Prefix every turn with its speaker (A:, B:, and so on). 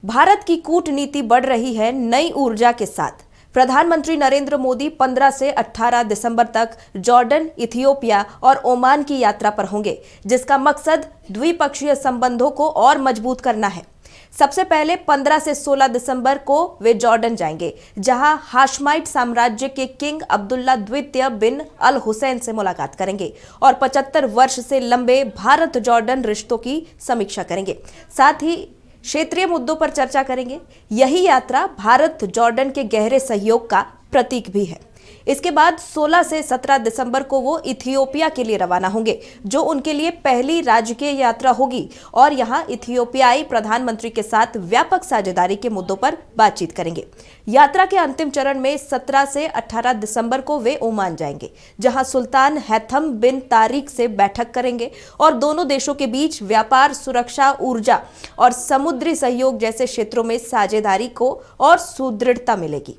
A: भारत की कूटनीति बढ़ रही है नई ऊर्जा के साथ। प्रधानमंत्री नरेंद्र मोदी 15 से 18 दिसंबर तक जॉर्डन, इथियोपिया और ओमान की यात्रा पर होंगे, जिसका मकसद द्विपक्षीय संबंधों को और मजबूत करना है। सबसे पहले 15 से 16 दिसंबर को वे जॉर्डन जाएंगे, जहां हाशमाइट साम्राज्य के किंग अब्दुल्ला द्वितीय बिन अल हुसैन से मुलाकात करेंगे और 75 वर्ष से लंबे भारत जॉर्डन रिश्तों की समीक्षा करेंगे। साथ ही क्षेत्रीय मुद्दों पर चर्चा करेंगे। यही यात्रा भारत जॉर्डन के गहरे सहयोग का प्रतीक भी है। इसके बाद 16 से 17 दिसंबर को वो इथियोपिया के लिए रवाना होंगे, जो उनके लिए पहली राजकीय यात्रा होगी और यहां इथियोपियाई प्रधानमंत्री के साथ व्यापक साझेदारी के मुद्दों पर बातचीत करेंगे। यात्रा के अंतिम चरण में 17 से 18 दिसंबर को वे ओमान जाएंगे, जहां सुल्तान हैथम बिन तारिक से बैठक करेंगे और दोनों देशों के बीच व्यापार, सुरक्षा, ऊर्जा और समुद्री सहयोग जैसे क्षेत्रों में साझेदारी को और सुदृढ़ता मिलेगी।